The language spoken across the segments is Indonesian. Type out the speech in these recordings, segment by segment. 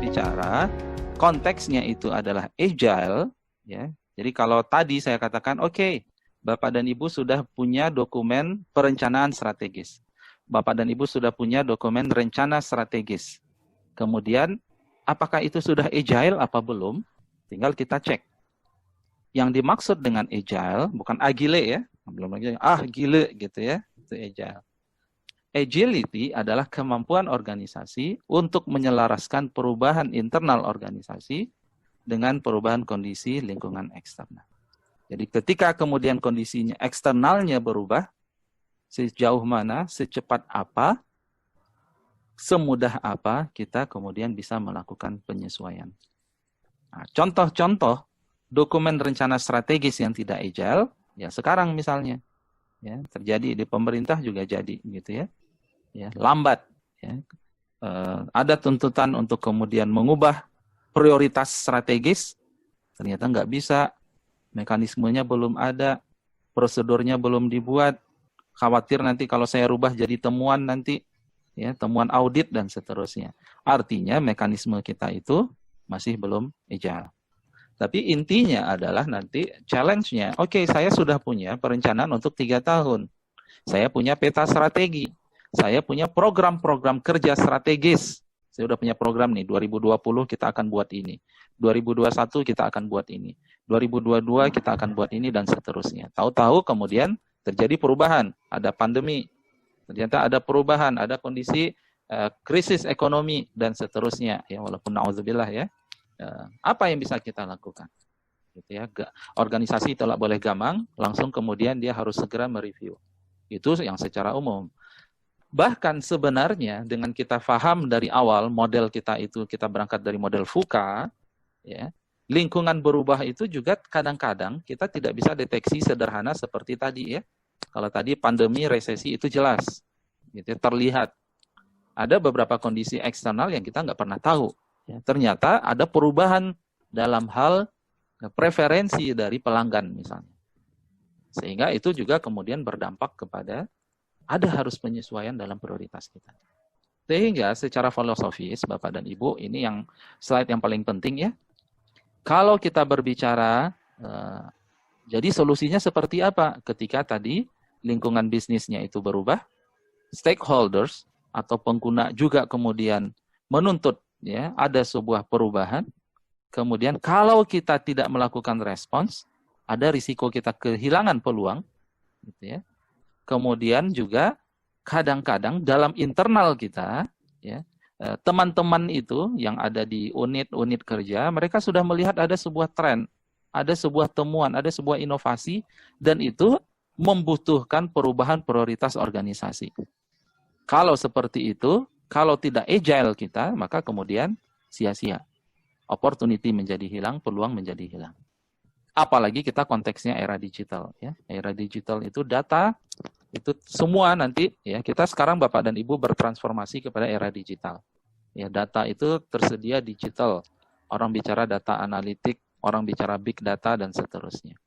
berbicara konteksnya itu adalah agile, ya. Jadi kalau tadi saya katakan, oke, Bapak dan Ibu sudah punya dokumen perencanaan strategis. Bapak dan Ibu sudah punya dokumen rencana strategis. Kemudian, apakah itu sudah agile apa belum? Tinggal kita cek. Yang dimaksud dengan agile, bukan agile ya, belum lagi, gile gitu ya, itu agile. Agility adalah kemampuan organisasi untuk menyelaraskan perubahan internal organisasi dengan perubahan kondisi lingkungan eksternal. Jadi ketika kemudian kondisinya eksternalnya berubah, sejauh mana, secepat apa, semudah apa kita kemudian bisa melakukan penyesuaian. Nah, contoh-contoh dokumen rencana strategis yang tidak agile, ya sekarang misalnya, ya terjadi di pemerintah juga jadi, gitu ya, lambat. Ya. Ada tuntutan untuk kemudian mengubah prioritas strategis, ternyata nggak bisa, mekanismenya belum ada, prosedurnya belum dibuat, khawatir nanti kalau saya rubah jadi temuan nanti, ya temuan audit dan seterusnya. Artinya mekanisme kita itu masih belum agile. Tapi intinya adalah nanti challenge-nya, oke, saya sudah punya perencanaan untuk 3 tahun. Saya punya peta strategi. Saya punya program-program kerja strategis. Saya sudah punya program nih, 2020 kita akan buat ini. 2021 kita akan buat ini. 2022 kita akan buat ini dan seterusnya. Tahu-tahu kemudian terjadi perubahan. Ada pandemi. Ternyata ada perubahan, ada kondisi krisis ekonomi dan seterusnya. Ya, walaupun na'udzubillah ya. Apa yang bisa kita lakukan? Gitu ya. Organisasi tidak boleh gamang, langsung kemudian dia harus segera mereview. Itu yang secara umum. Bahkan sebenarnya dengan kita paham dari awal model kita itu, kita berangkat dari model VUCA, ya, lingkungan berubah itu juga kadang-kadang kita tidak bisa deteksi sederhana seperti tadi ya. Kalau tadi pandemi, resesi itu jelas, gitu, terlihat. Ada beberapa kondisi eksternal yang kita nggak pernah tahu. Ya, ternyata ada perubahan dalam hal preferensi dari pelanggan misalnya. Sehingga itu juga kemudian berdampak kepada ada harus penyesuaian dalam prioritas kita. Sehingga secara filosofis, Bapak dan Ibu, ini yang slide yang paling penting ya. Kalau kita berbicara, jadi solusinya seperti apa? Ketika tadi lingkungan bisnisnya itu berubah, stakeholders atau pengguna juga kemudian menuntut ya ada sebuah perubahan. Kemudian kalau kita tidak melakukan respons, ada risiko kita kehilangan peluang, gitu ya. Kemudian juga kadang-kadang dalam internal kita, ya, teman-teman itu yang ada di unit-unit kerja, mereka sudah melihat ada sebuah tren, ada sebuah temuan, ada sebuah inovasi, dan itu membutuhkan perubahan prioritas organisasi. Kalau seperti itu, kalau tidak agile kita, maka kemudian sia-sia. Opportunity menjadi hilang, peluang menjadi hilang. Apalagi kita konteksnya era digital, ya. Era digital itu data, itu semua nanti ya kita sekarang Bapak dan Ibu bertransformasi kepada era digital. Ya, data itu tersedia digital. Orang bicara data analitik, orang bicara big data dan seterusnya.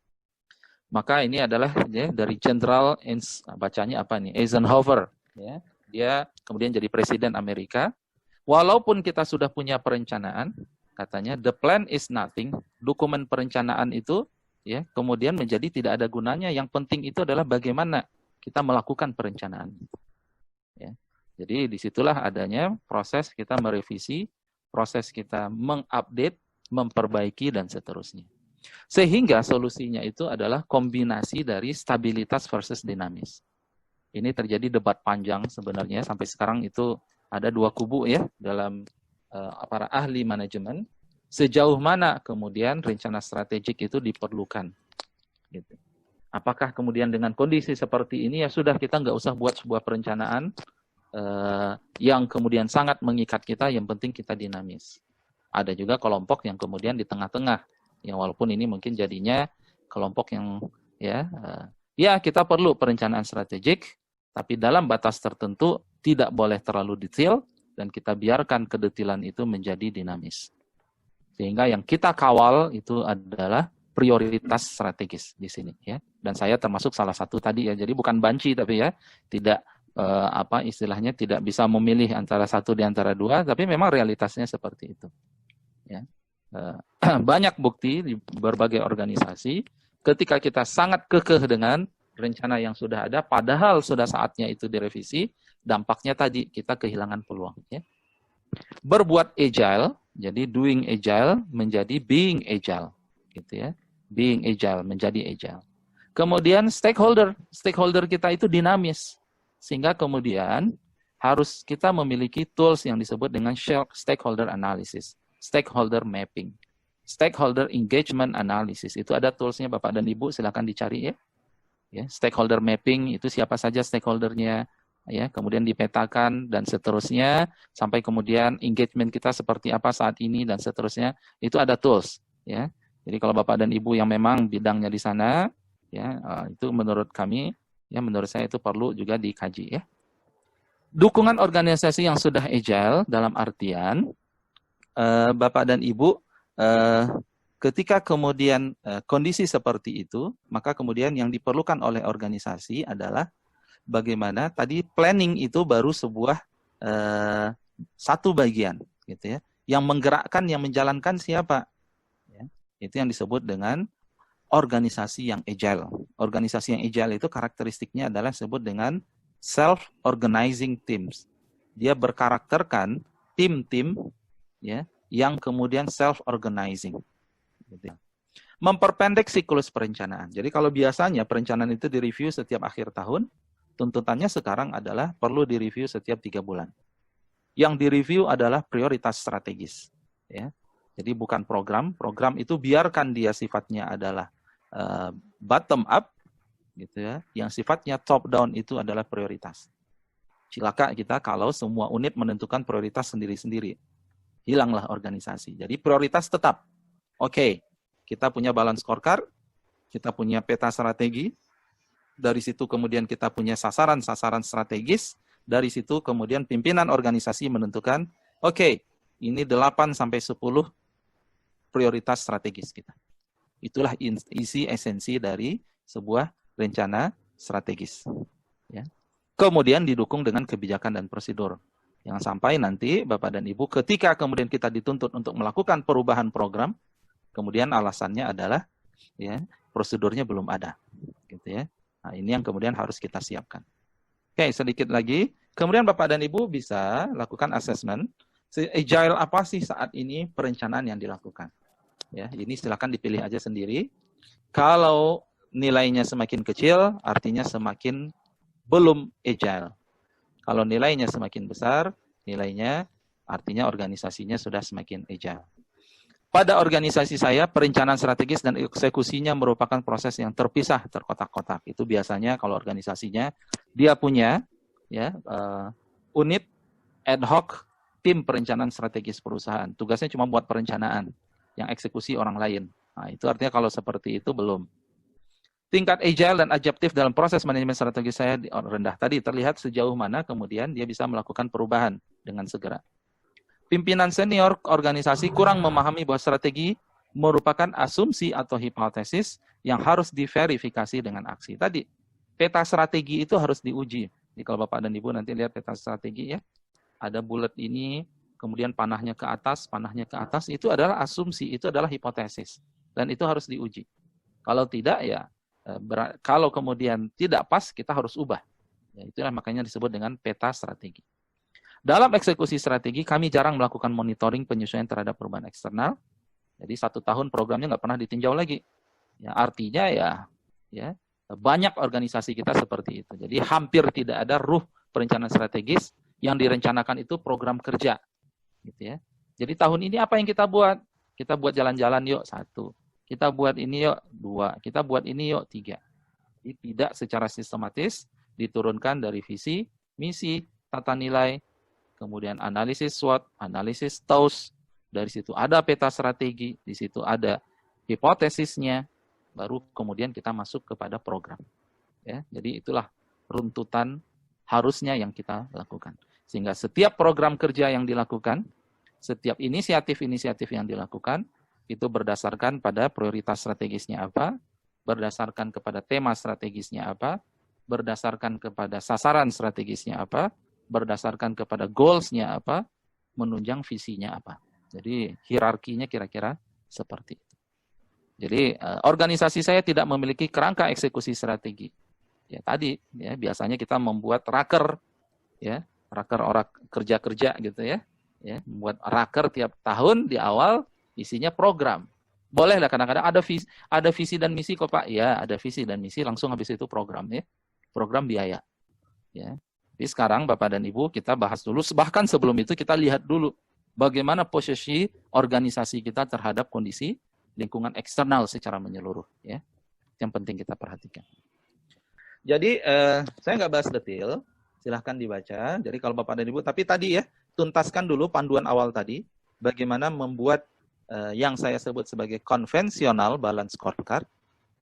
Maka ini adalah ya, dari General bacanya apa nih? Eisenhower, ya. Dia kemudian jadi presiden Amerika. Walaupun kita sudah punya perencanaan, katanya the plan is nothing, dokumen perencanaan itu ya kemudian menjadi tidak ada gunanya. Yang penting itu adalah bagaimana kita melakukan perencanaan. Ya. Jadi disitulah adanya proses kita merevisi, proses kita mengupdate, memperbaiki dan seterusnya. Sehingga solusinya itu adalah kombinasi dari stabilitas versus dinamis. Ini terjadi debat panjang sebenarnya sampai sekarang itu ada dua kubu ya dalam para ahli manajemen, sejauh mana kemudian rencana strategik itu diperlukan. Gitu. Apakah kemudian dengan kondisi seperti ini ya sudah kita nggak usah buat sebuah perencanaan yang kemudian sangat mengikat kita, yang penting kita dinamis. Ada juga kelompok yang kemudian di tengah-tengah, yang walaupun ini mungkin jadinya kelompok yang ya kita perlu perencanaan strategik, tapi dalam batas tertentu tidak boleh terlalu detail, dan kita biarkan kedetilan itu menjadi dinamis. Sehingga yang kita kawal itu adalah prioritas strategis di sini ya. Dan saya termasuk salah satu tadi ya. Jadi bukan banci tapi ya, tidak apa istilahnya tidak bisa memilih antara satu di antara dua, tapi memang realitasnya seperti itu. Ya. Banyak bukti di berbagai organisasi ketika kita sangat kekeh dengan rencana yang sudah ada, padahal sudah saatnya itu direvisi, dampaknya tadi kita kehilangan peluang. Ya. Berbuat agile, jadi doing agile menjadi being agile, gitu ya. Being agile menjadi agile. Kemudian stakeholder kita itu dinamis, sehingga kemudian harus kita memiliki tools yang disebut dengan stakeholder analysis, stakeholder mapping, stakeholder engagement analysis. Itu ada toolsnya Bapak dan Ibu, silakan dicari ya. Stakeholder mapping itu siapa saja stakeholdernya, ya, kemudian dipetakan dan seterusnya sampai kemudian engagement kita seperti apa saat ini dan seterusnya. Itu ada tools, ya. Jadi kalau Bapak dan Ibu yang memang bidangnya di sana, ya, itu menurut kami, ya, menurut saya itu perlu juga dikaji, ya. Dukungan organisasi yang sudah agile dalam artian Bapak dan Ibu ketika kemudian kondisi seperti itu, maka kemudian yang diperlukan oleh organisasi adalah bagaimana tadi planning itu baru sebuah satu bagian, gitu ya. Yang menggerakkan, yang menjalankan siapa? Ya, itu yang disebut dengan organisasi yang agile. Organisasi yang agile itu karakteristiknya adalah disebut dengan self-organizing teams. Dia berkarakterkan tim-tim, ya, yang kemudian self-organizing. Gitu. Memperpendek siklus perencanaan. Jadi kalau biasanya perencanaan itu direview setiap akhir tahun, tuntutannya sekarang adalah perlu direview setiap 3 bulan. Yang direview adalah prioritas strategis. Ya. Jadi bukan program itu biarkan dia sifatnya adalah bottom up, gitu ya. Yang sifatnya top down itu adalah prioritas. Cilaka kita kalau semua unit menentukan prioritas sendiri-sendiri. Hilanglah organisasi. Jadi prioritas tetap. Oke, kita punya balance scorecard, kita punya peta strategi, dari situ kemudian kita punya sasaran-sasaran strategis, dari situ kemudian pimpinan organisasi menentukan, oke, ini 8 sampai 10 prioritas strategis kita. Itulah isi esensi dari sebuah rencana strategis. Ya. Kemudian didukung dengan kebijakan dan prosedur. Yang sampai nanti Bapak dan Ibu ketika kemudian kita dituntut untuk melakukan perubahan program, kemudian alasannya adalah ya prosedurnya belum ada, gitu ya. Nah, ini yang kemudian harus kita siapkan. Oke, sedikit lagi. Kemudian Bapak dan Ibu bisa lakukan assessment. Agile apa sih saat ini perencanaan yang dilakukan? Ya, ini silakan dipilih aja sendiri. Kalau nilainya semakin kecil, artinya semakin belum agile. Kalau nilainya semakin besar, nilainya artinya organisasinya sudah semakin agile. Pada organisasi saya, perencanaan strategis dan eksekusinya merupakan proses yang terpisah, terkotak-kotak. Itu biasanya kalau organisasinya dia punya ya unit ad hoc tim perencanaan strategis perusahaan. Tugasnya cuma buat perencanaan, yang eksekusi orang lain. Nah, itu artinya kalau seperti itu belum. Tingkat agile dan adaptif dalam proses manajemen strategi saya rendah. Tadi terlihat sejauh mana kemudian dia bisa melakukan perubahan dengan segera. Pimpinan senior organisasi kurang memahami bahwa strategi merupakan asumsi atau hipotesis yang harus diverifikasi dengan aksi. Tadi, peta strategi itu harus diuji. Jadi kalau Bapak dan Ibu nanti lihat peta strategi ya, ada bulat ini, kemudian panahnya ke atas, itu adalah asumsi, itu adalah hipotesis. Dan itu harus diuji. Kalau tidak ya, kalau kemudian tidak pas, kita harus ubah. Ya, itulah makanya disebut dengan peta strategi. Dalam eksekusi strategi, kami jarang melakukan monitoring penyesuaian terhadap perubahan eksternal. Jadi 1 tahun programnya nggak pernah ditinjau lagi. Ya, artinya ya banyak organisasi kita seperti itu. Jadi hampir tidak ada ruh perencanaan strategis yang direncanakan itu program kerja. Gitu ya. Jadi tahun ini apa yang kita buat? Kita buat jalan-jalan yuk 1. Kita buat ini yuk 2. Kita buat ini yuk 3. Jadi tidak secara sistematis diturunkan dari visi, misi, tata nilai, kemudian analisis SWOT, analisis TOWS, dari situ ada peta strategi, di situ ada hipotesisnya, baru kemudian kita masuk kepada program. Ya, jadi itulah runtutan harusnya yang kita lakukan. Sehingga setiap program kerja yang dilakukan, setiap inisiatif-inisiatif yang dilakukan, itu berdasarkan pada prioritas strategisnya apa, berdasarkan kepada tema strategisnya apa, berdasarkan kepada sasaran strategisnya apa, berdasarkan kepada goals-nya apa, menunjang visinya apa. Jadi hierarkinya kira-kira seperti itu. Jadi organisasi saya tidak memiliki kerangka eksekusi strategi. Ya tadi ya biasanya kita membuat raker ya, raker orang kerja-kerja gitu ya. Ya, membuat raker tiap tahun di awal isinya program. Boleh lah kadang-kadang ada visi dan misi kok Pak. Ya, ada visi dan misi langsung habis itu program ya. Program biaya. Ya. Tapi sekarang Bapak dan Ibu kita bahas dulu, bahkan sebelum itu kita lihat dulu bagaimana posisi organisasi kita terhadap kondisi lingkungan eksternal secara menyeluruh ya. Yang penting kita perhatikan. Jadi saya nggak bahas detail, silahkan dibaca. Jadi kalau Bapak dan Ibu, tapi tadi ya tuntaskan dulu panduan awal tadi, bagaimana membuat yang saya sebut sebagai konvensional balance scorecard.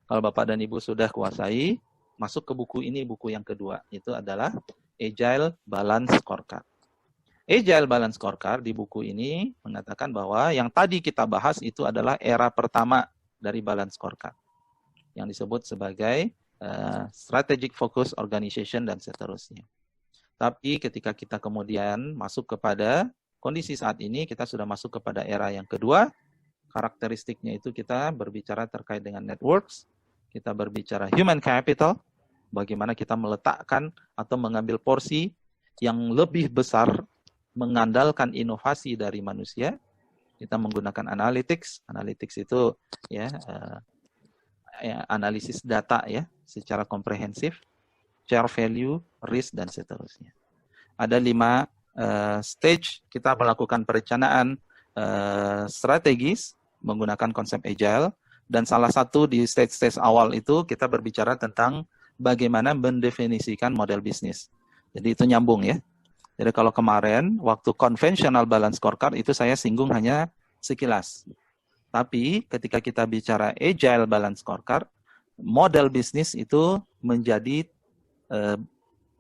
Kalau Bapak dan Ibu sudah kuasai, masuk ke buku ini, buku yang kedua, itu adalah Agile Balance Scorecard. Agile Balance Scorecard di buku ini mengatakan bahwa yang tadi kita bahas itu adalah era pertama dari Balance Scorecard, yang disebut sebagai Strategic Focus Organization dan seterusnya. Tapi ketika kita kemudian masuk kepada kondisi saat ini, kita sudah masuk kepada era yang kedua. Karakteristiknya itu kita berbicara terkait dengan networks, kita berbicara human capital, bagaimana kita meletakkan atau mengambil porsi yang lebih besar, mengandalkan inovasi dari manusia. Kita menggunakan analytics. Analytics itu ya analisis data ya secara komprehensif, share value, risk dan seterusnya. Ada 5 stage kita melakukan perencanaan strategis menggunakan konsep agile, dan salah satu di stage-stage awal itu kita berbicara tentang bagaimana mendefinisikan model bisnis. Jadi itu nyambung ya. Jadi kalau kemarin waktu conventional balance scorecard itu saya singgung hanya sekilas. Tapi ketika kita bicara agile balance scorecard, model bisnis itu menjadi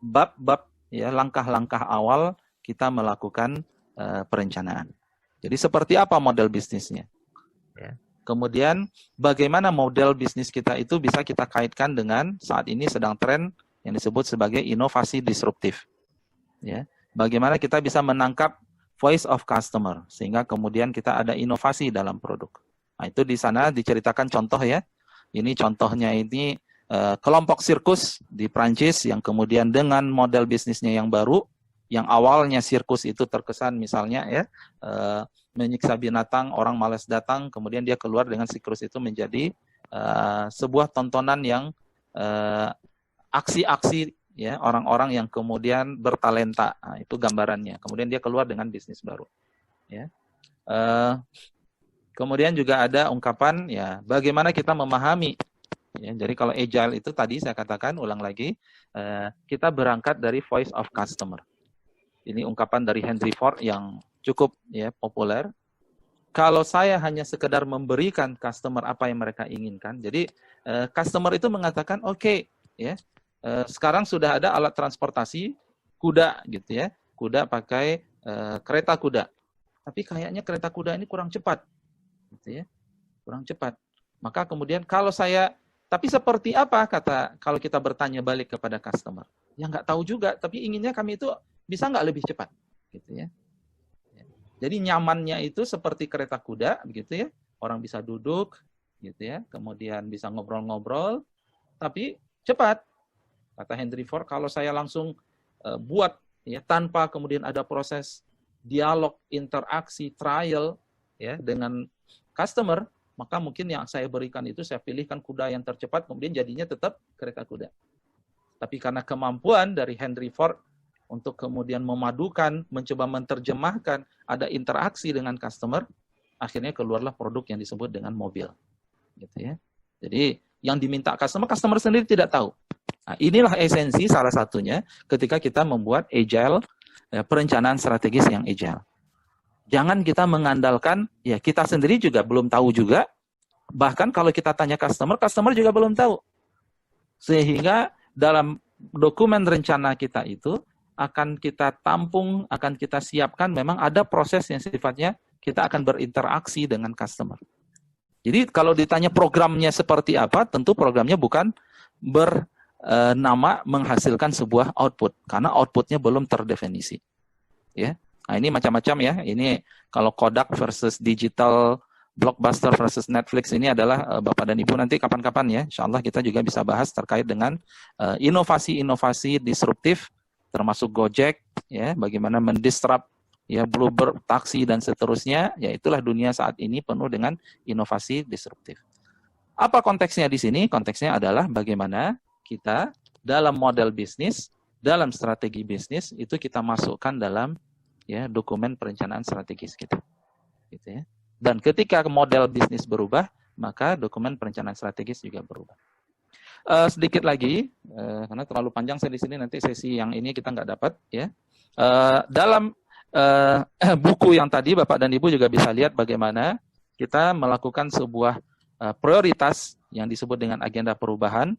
bab-bab ya, langkah-langkah awal kita melakukan perencanaan. Jadi seperti apa model bisnisnya? Ya. Kemudian bagaimana model bisnis kita itu bisa kita kaitkan dengan saat ini sedang tren yang disebut sebagai inovasi disruptif. Ya. Bagaimana kita bisa menangkap voice of customer sehingga kemudian kita ada inovasi dalam produk. Nah, itu di sana diceritakan contoh ya. Ini contohnya ini kelompok sirkus di Prancis yang kemudian dengan model bisnisnya yang baru, yang awalnya sirkus itu terkesan misalnya ya menyiksa binatang, orang malas datang, kemudian dia keluar dengan sirkus itu menjadi sebuah tontonan yang aksi-aksi ya orang-orang yang kemudian bertalenta. Nah, itu gambarannya. Kemudian dia keluar dengan bisnis baru. Ya. Kemudian juga ada ungkapan ya bagaimana kita memahami. Ya, jadi kalau agile itu tadi saya katakan ulang lagi kita berangkat dari voice of customer. Ini ungkapan dari Henry Ford yang cukup ya populer. Kalau saya hanya sekedar memberikan customer apa yang mereka inginkan, jadi customer itu mengatakan oke, ya sekarang sudah ada alat transportasi kuda gitu ya, kuda pakai kereta kuda. Tapi kayaknya kereta kuda ini kurang cepat, gitu ya, kurang cepat. Maka kemudian tapi seperti apa kalau kita bertanya balik kepada customer? Ya nggak tahu juga, tapi inginnya kami itu bisa nggak lebih cepat, gitu ya. Jadi nyamannya itu seperti kereta kuda, begitu ya. Orang bisa duduk, gitu ya. Kemudian bisa ngobrol-ngobrol, tapi cepat. Kata Henry Ford, kalau saya langsung buat ya tanpa kemudian ada proses dialog, interaksi, trial ya dengan customer, maka mungkin yang saya berikan itu saya pilihkan kuda yang tercepat, kemudian jadinya tetap kereta kuda. Tapi karena kemampuan dari Henry Ford untuk kemudian memadukan, mencoba menerjemahkan, ada interaksi dengan customer, akhirnya keluarlah produk yang disebut dengan mobil. Gitu ya. Jadi yang diminta customer sendiri tidak tahu. Nah, inilah esensi salah satunya ketika kita membuat agile, perencanaan strategis yang agile. Jangan kita mengandalkan, ya kita sendiri juga belum tahu juga, bahkan kalau kita tanya customer juga belum tahu. Sehingga dalam dokumen rencana kita itu, akan kita tampung, akan kita siapkan, memang ada proses yang sifatnya kita akan berinteraksi dengan customer. Jadi kalau ditanya programnya seperti apa, tentu programnya bukan nama menghasilkan sebuah output karena outputnya belum terdefinisi. Ya, nah ini macam-macam ya. Ini kalau Kodak versus digital, Blockbuster versus Netflix ini adalah Bapak dan Ibu nanti kapan-kapan ya, insya Allah kita juga bisa bahas terkait dengan inovasi-inovasi disruptif, termasuk Gojek, ya, bagaimana mendisrupt ya Bluebird, taksi dan seterusnya. Ya itulah dunia saat ini penuh dengan inovasi disruptif. Apa konteksnya di sini? Konteksnya adalah bagaimana kita dalam model bisnis, dalam strategi bisnis itu kita masukkan dalam ya dokumen perencanaan strategis kita, gitu ya. Dan ketika model bisnis berubah, maka dokumen perencanaan strategis juga berubah. Sedikit lagi, karena terlalu panjang saya di sini, nanti sesi yang ini kita nggak dapat ya. Dalam buku yang tadi Bapak dan Ibu juga bisa lihat bagaimana kita melakukan sebuah prioritas yang disebut dengan agenda perubahan.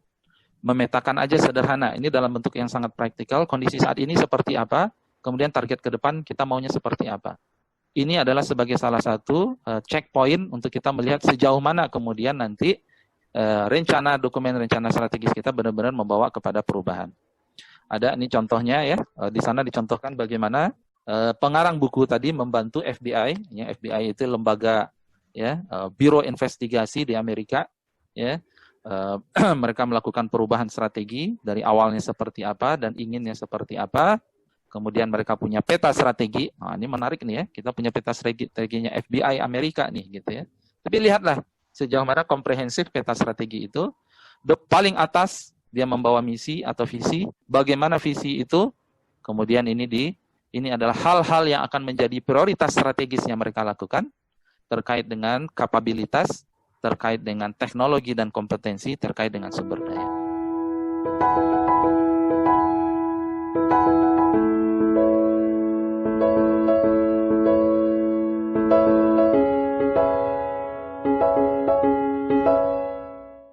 Memetakan aja sederhana, ini dalam bentuk yang sangat praktikal, kondisi saat ini seperti apa, kemudian target ke depan kita maunya seperti apa. Ini adalah sebagai salah satu checkpoint untuk kita melihat sejauh mana kemudian nanti dokumen rencana strategis kita benar-benar membawa kepada perubahan. Ada ini contohnya ya, di sana dicontohkan bagaimana pengarang buku tadi membantu FBI, ya, FBI itu lembaga ya biro investigasi di Amerika, ya. Mereka melakukan perubahan strategi dari awalnya seperti apa dan inginnya seperti apa. Kemudian mereka punya peta strategi. Nah, ini menarik nih ya. Kita punya peta strateginya FBI Amerika nih gitu ya. Tapi lihatlah sejauh mana komprehensif peta strategi itu. Paling atas dia membawa misi atau visi. Bagaimana visi itu? Kemudian ini adalah hal-hal yang akan menjadi prioritas strategis yang mereka lakukan terkait dengan kapabilitas, terkait dengan teknologi dan kompetensi, terkait dengan sumber daya.